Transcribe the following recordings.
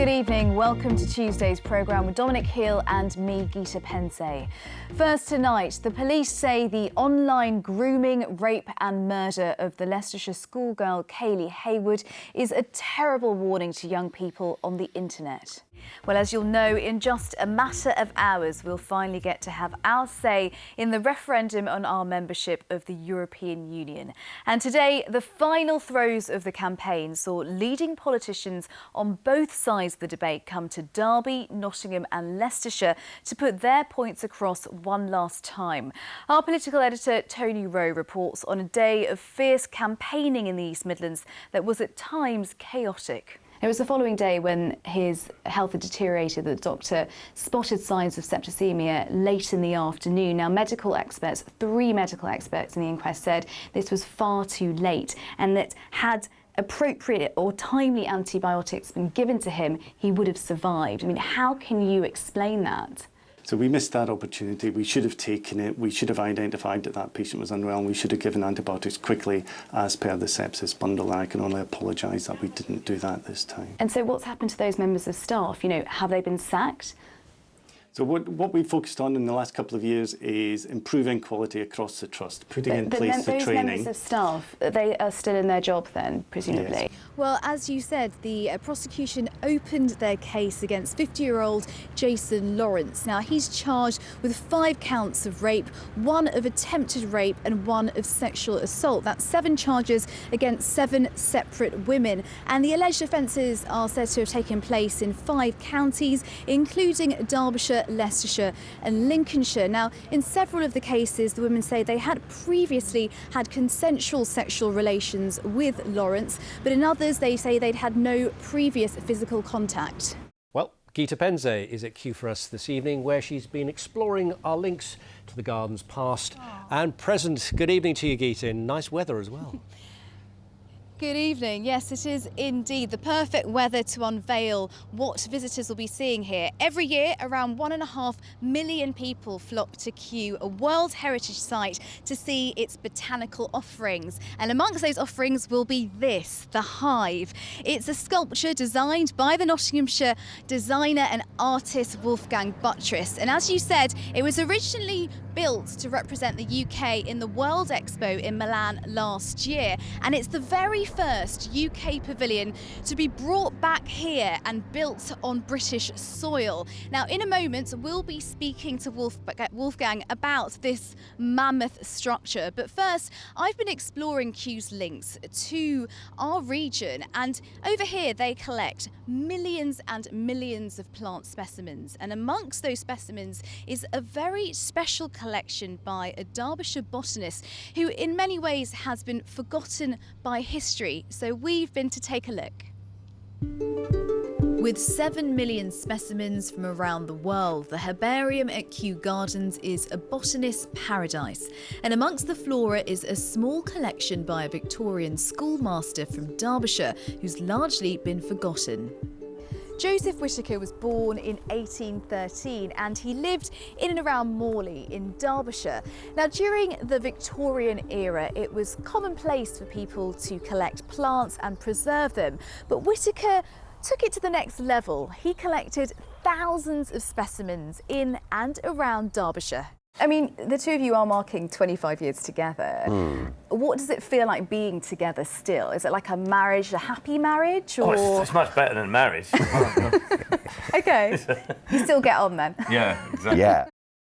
Good evening. Welcome to Tuesday's programme with Dominic Hill and me, Geeta Pendse. First tonight, the police say the online grooming, rape and murder of the Leicestershire schoolgirl Kaylee Haywood is a terrible warning to young people on the internet. Well, as you'll know, in just a matter of hours, we'll finally get to have our say in the referendum on our membership of the European Union. And today, the final throes of the campaign saw leading politicians on both sides of the debate come to Derby, Nottingham and Leicestershire to put their points across one last time. Our political editor, Tony Rowe, reports on a day of fierce campaigning in the East Midlands that was at times chaotic. It was the following day when his health had deteriorated that the doctor spotted signs of septicemia late in the afternoon. Now, three medical experts in the inquest said this was far too late and that had appropriate or timely antibiotics been given to him, he would have survived. I mean, how can you explain that? So we missed that opportunity. We should have taken it. We should have identified that that patient was unwell and we should have given antibiotics quickly as per the sepsis bundle. I can only apologise that we didn't do that this time. And so what's happened to those members of staff? You know, have they been sacked? So what we focused on in the last couple of years is improving quality across the trust, putting in place the those training. Members of staff, they are still in their job then, presumably? Yes. Well, as you said, the prosecution opened their case against 50-year-old Jason Lawrence. Now, he's charged with 5 counts of rape, 1 of attempted rape and 1 of sexual assault. That's 7 charges against 7 separate women. And the alleged offences are said to have taken place in 5 counties, including Derbyshire, Leicestershire and Lincolnshire. Now, in several of the cases, the women say they had previously had consensual sexual relations with Lawrence, but in others they say they'd had no previous physical contact. Well, Geeta Pendse is at Q for us this evening, where she's been exploring our links to the garden's past and present. Good evening to you, Geeta, in nice weather as well. Good evening. Yes, it is indeed the perfect weather to unveil what visitors will be seeing here. Every year, around 1.5 million people flock to Kew, a World Heritage Site, to see its botanical offerings. And amongst those offerings will be this, the Hive. It's a sculpture designed by the Nottinghamshire designer and artist Wolfgang Buttress. And as you said, it was originally built to represent the UK in the World Expo in Milan last year. And it's the very first UK pavilion to be brought back here and built on British soil. Now, in a moment, we'll be speaking to Wolfgang about this mammoth structure. But first, I've been exploring Kew's links to our region, and over here they collect millions and millions of plant specimens. And amongst those specimens is a very special collection by a Derbyshire botanist who in many ways has been forgotten by history. So we've been to take a look. With 7 million specimens from around the world, the herbarium at Kew Gardens is a botanist's paradise. And amongst the flora is a small collection by a Victorian schoolmaster from Derbyshire who's largely been forgotten. Joseph Whittaker was born in 1813 and he lived in and around Morley in Derbyshire. Now, during the Victorian era, it was commonplace for people to collect plants and preserve them. But Whittaker took it to the next level. He collected thousands of specimens in and around Derbyshire. I mean, the two of you are marking 25 years together. What does it feel like being together still? Is it like a marriage, a happy marriage? Or... Oh, it's much better than marriage. OK. You still get on then? Yeah, exactly. Yeah.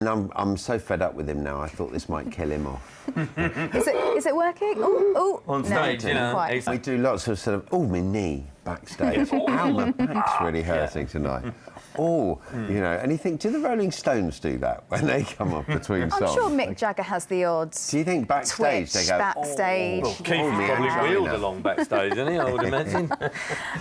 And I'm so fed up with him now, I thought this might kill him off. Is it working? Oh, on stage, no, you know. We do lots of sort of, oh, my knee backstage. Ow, my back's really hurting tonight. Oh, you know, and you think, do the Rolling Stones do that when they come up between songs? I'm sure Mick Jagger has the odds. Do you think backstage they go, backstage? Well, Keith probably wheeled along backstage, isn't he, I would imagine.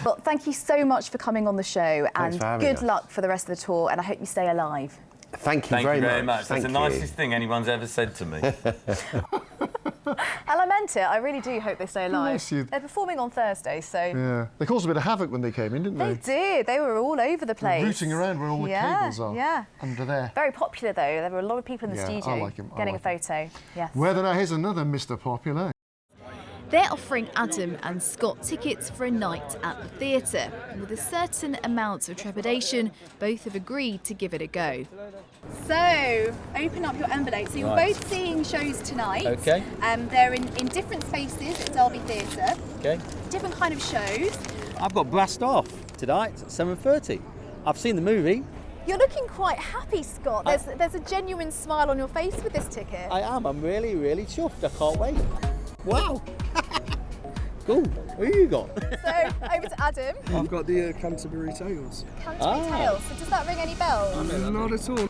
Well, thank you so much for coming on the show. Thanks for having good us. luck for the rest of the tour, and I hope you stay alive. Thank you very much. That's the nicest thing anyone's ever said to me. And I meant it. I really do hope they stay alive. Yes, you... They're performing on Thursday, so... Yeah. They caused a bit of havoc when they came in, didn't they? They did. They were all over the place. Rooting around where all the cables are. Under there. Very popular, though. There were a lot of people in the studio I like him. getting a photo. Yes. Well, then here's another Mr. Popular. They're offering Adam and Scott tickets for a night at the theatre. With a certain amount of trepidation, both have agreed to give it a go. So, open up your envelope. So you're both seeing shows tonight. Okay. They're in different spaces at Derby Theatre. Okay. Different kind of shows. I've got Blast Off tonight at 7:30. I've seen the movie. You're looking quite happy, Scott. There's a genuine smile on your face with this ticket. I am. I'm really, really chuffed. I can't wait. Wow. Cool. Who you got? So, over to Adam. I've got the Canterbury Tales. Canterbury Tales. So does that ring any bells? Not at all.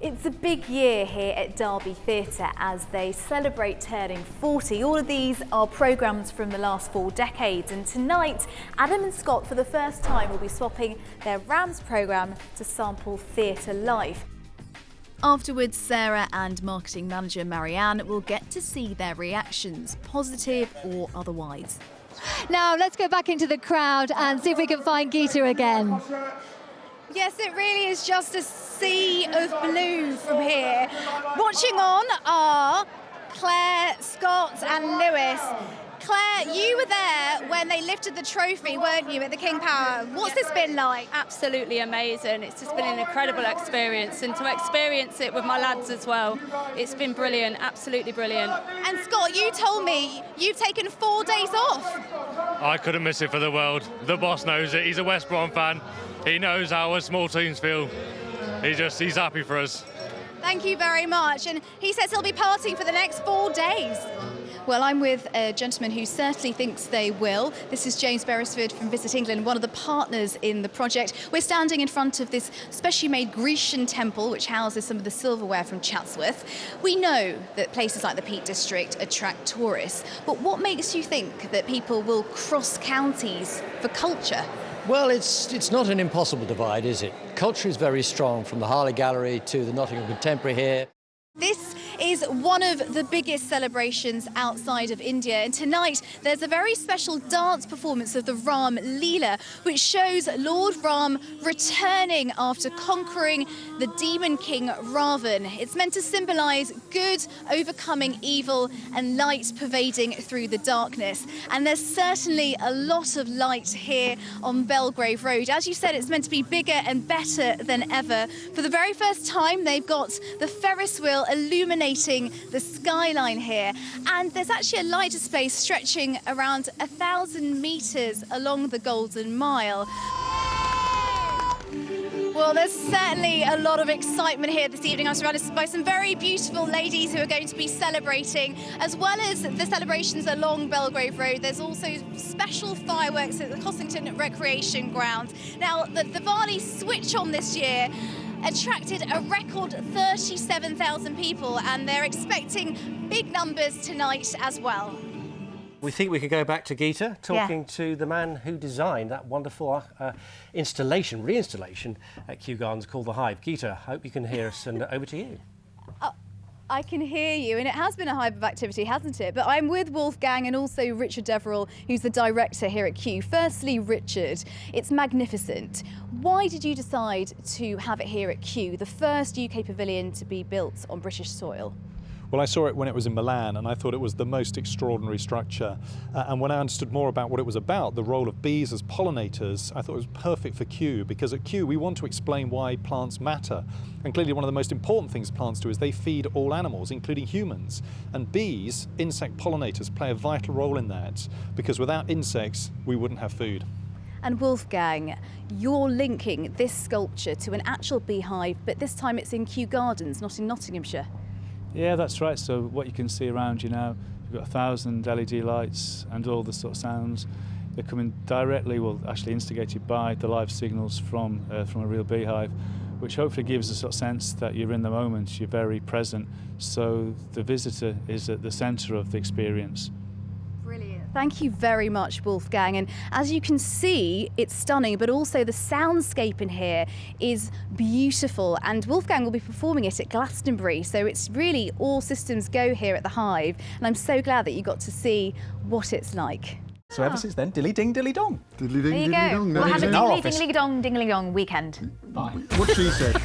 It's a big year here at Derby Theatre as they celebrate turning 40. All of these are programmes from the last 4 decades, and tonight Adam and Scott for the first time will be swapping their Rams programme to sample theatre life. Afterwards, Sarah and marketing manager Marianne will get to see their reactions, positive or otherwise. Now let's go back into the crowd and see if we can find Geeta again. Yes, it really is just a sea of blue from here. Watching on are Claire, Scott and Lewis. Claire, you were there when they lifted the trophy, weren't you, at the King Power? What's this been like? Absolutely amazing. It's just been an incredible experience, and to experience it with my lads as well, it's been brilliant, absolutely brilliant. And Scott, you told me you've taken 4 days off. I couldn't miss it for the world. The boss knows it. He's a West Brom fan. He knows how us small teams feel. He's happy for us. Thank you very much. And he says he'll be partying for the next 4 days. Well, I'm with a gentleman who certainly thinks they will. This is James Beresford from Visit England, one of the partners in the project. We're standing in front of this specially made Grecian temple, which houses some of the silverware from Chatsworth. We know that places like the Peak District attract tourists, but what makes you think that people will cross counties for culture? Well, it's not an impossible divide, is it? Culture is very strong, from the Harley Gallery to the Nottingham Contemporary here. This is one of the biggest celebrations outside of India, and tonight there's a very special dance performance of the Ram Leela, which shows Lord Ram returning after conquering the demon king Ravan. It's meant to symbolise good overcoming evil and light pervading through the darkness, and there's certainly a lot of light here on Belgrave Road. As you said, it's meant to be bigger and better than ever. For the very first time, they've got the Ferris wheel illuminating the skyline here, and there's actually a light display stretching around 1,000 metres along the Golden Mile. Well, there's certainly a lot of excitement here this evening. I'm surrounded by some very beautiful ladies who are going to be celebrating, as well as the celebrations along Belgrave Road. There's also special fireworks at the Cossington Recreation Ground. Now, the Diwali switch on this year attracted a record 37,000 people, and they're expecting big numbers tonight as well. We think we could go back to Geeta, talking to the man who designed that wonderful reinstallation at Kew Gardens called The Hive. Geeta, hope you can hear us, and over to you. I can hear you, and it has been a hive of activity, hasn't it? But I'm with Wolfgang and also Richard Deverell, who's the director here at Kew. Firstly, Richard, it's magnificent. Why did you decide to have it here at Kew, the first UK pavilion to be built on British soil? Well, I saw it when it was in Milan, and I thought it was the most extraordinary structure. And when I understood more about what it was about, the role of bees as pollinators, I thought it was perfect for Kew, because at Kew we want to explain why plants matter. And clearly one of the most important things plants do is they feed all animals, including humans. And bees, insect pollinators, play a vital role in that, because without insects, we wouldn't have food. And Wolfgang, you're linking this sculpture to an actual beehive, but this time it's in Kew Gardens, not in Nottinghamshire. Yeah, that's right. So what you can see around you now, you've got 1,000 LED lights and all the sort of sounds. They're coming directly, well, actually instigated by the live signals from a real beehive, which hopefully gives a sort of sense that you're in the moment, you're very present. So the visitor is at the centre of the experience. Brilliant. Thank you very much, Wolfgang. And as you can see, it's stunning, but also the soundscape in here is beautiful. And Wolfgang will be performing it at Glastonbury. So it's really all systems go here at the Hive. And I'm so glad that you got to see what it's like. So ever since then, dilly ding, dilly dong. Dilly ding, There you dilly go. dong. We'll have a dingly dong weekend. Bye. What she said.